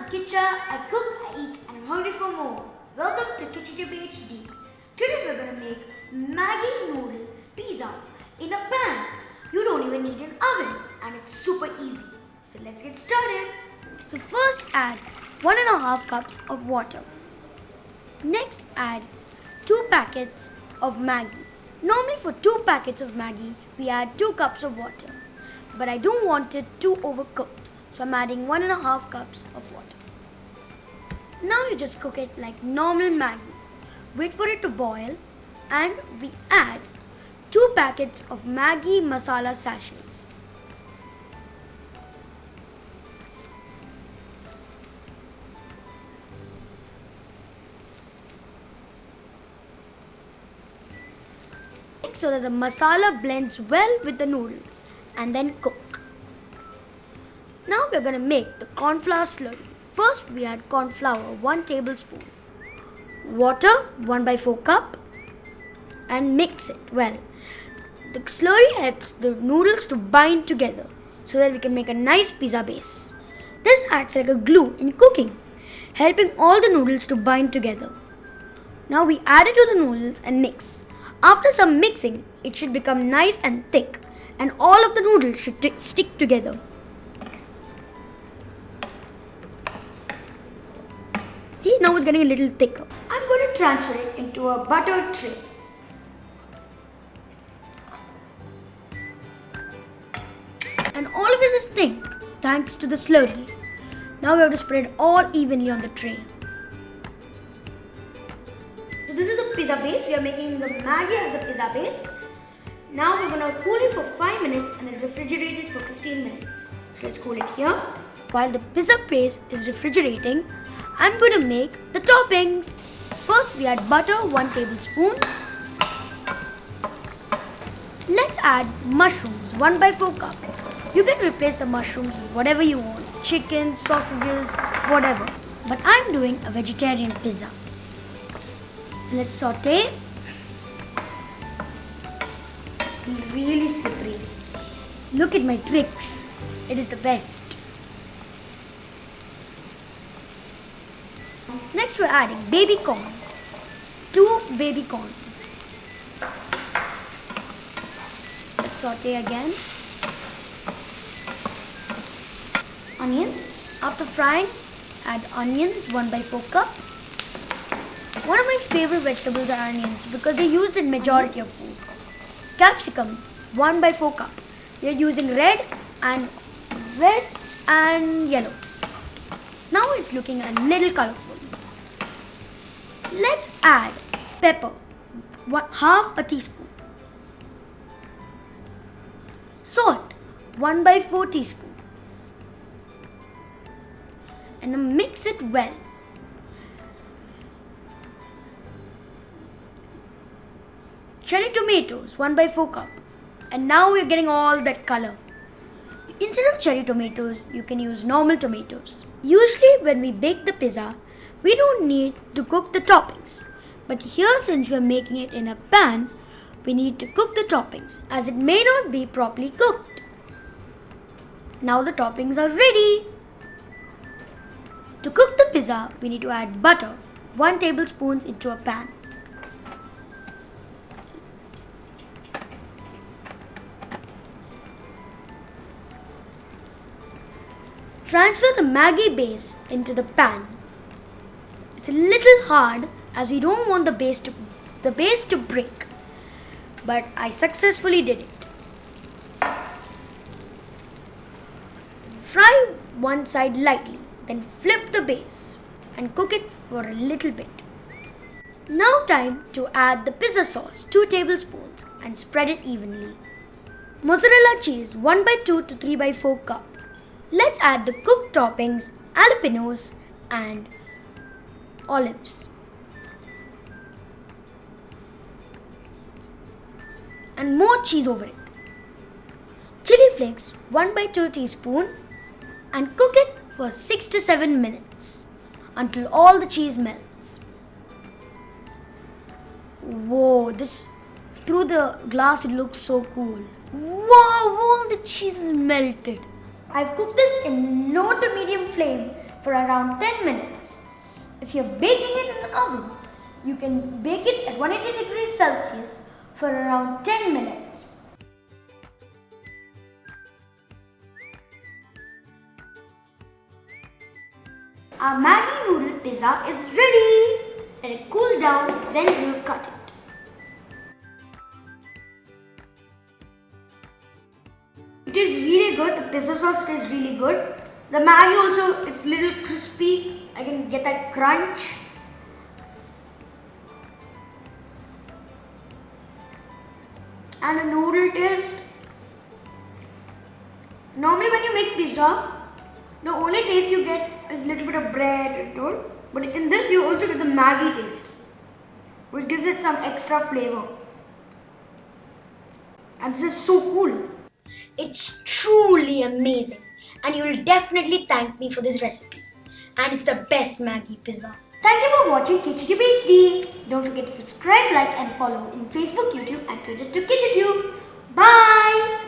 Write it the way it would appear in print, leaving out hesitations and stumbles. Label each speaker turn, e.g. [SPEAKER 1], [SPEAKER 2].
[SPEAKER 1] I'm Kicha, I cook, I eat, and I'm hungry for more. Welcome to KichaTube HD. Today we're gonna make Maggi noodle pizza in a pan. You don't even need an oven, and it's super easy. So let's get started. So first add 1.5 cups of water. Next add 2 packets of Maggi. Normally for 2 packets of Maggi, we add 2 cups of water. But I don't want it too overcooked. So I'm adding 1.5 cups of water. Now you just cook it like normal Maggi. Wait for it to boil and we add 2 packets of Maggi Masala sachets. Mix so that the masala blends well with the noodles and then cook. Now we are going to make the cornflour slurry. First we add cornflour 1 tablespoon, water 1/4 cup and mix it well. The slurry helps the noodles to bind together so that we can make a nice pizza base. This acts like a glue in cooking, helping all the noodles to bind together. Now we add it to the noodles and mix. After some mixing, it should become nice and thick and all of the noodles should stick together. See, now it's getting a little thicker. I'm going to transfer it into a buttered tray. And all of it is thick thanks to the slurry. Now we have to spread all evenly on the tray. So this is the pizza base. We are making the Maggi as a pizza base. Now we're going to cool it for 5 minutes and then refrigerate it for 15 minutes. So let's cool it here. While the pizza base is refrigerating, I'm going to make the toppings. First we add butter 1 tablespoon. Let's add mushrooms 1/4 cup. You can replace the mushrooms with whatever you want. Chicken, sausages, whatever. But I'm doing a vegetarian pizza. So let's saute. It's really slippery. Look at my tricks. It is the best. Next we're adding baby corn. 2 baby corns. Let's saute again. Onions. After frying, add onions 1/4 cup. One of my favorite vegetables are onions because they're used in majority of foods. Capsicum 1/4 cup. We are using red and yellow. Now it's looking a little colorful. Let's add pepper, half a teaspoon. Salt, 1/4 teaspoon. And mix it well. Cherry tomatoes, 1/4 cup. And now we're getting all that color. Instead of cherry tomatoes, you can use normal tomatoes. Usually when we bake the pizza, we don't need to cook the toppings. But here, since we're making it in a pan, we need to cook the toppings as it may not be properly cooked. Now the toppings are ready. To cook the pizza, we need to add butter 1 tablespoon into a pan. Transfer the Maggi base into the pan. It's a little hard as we don't want the base to break, but I successfully did it. Fry one side lightly, then flip the base and cook it for a little bit. Now time to add the pizza sauce 2 tablespoons and spread it evenly. Mozzarella cheese 1/2 to 3/4 cup. Let's add the cooked toppings, Jalapenoes and olives. And more cheese over it. Chili flakes 1/2 teaspoon and cook it for 6 to 7 minutes until all the cheese melts. Whoa, this through the glass it looks so cool. Wow, all the cheese is melted. I've cooked this in low to medium flame for around 10 minutes. If you're baking it in an oven, you can bake it at 180 degrees Celsius for around 10 minutes. Our Maggi noodle pizza is ready. Let it cool down, then we'll cut it. It is really good. The pizza sauce is really good. The Maggi also, it's little crispy. I can get that crunch. And the noodle taste. Normally when you make pizza, the only taste you get is a little bit of bread and all. But in this you also get the Maggi taste, which gives it some extra flavor. And this is so cool. It's truly amazing. And you will definitely thank me for this recipe. And it's the best Maggi pizza. Thank you for watching KichaTube HD. Don't forget to subscribe, like and follow in Facebook, YouTube and Twitter to KichaTube. Bye!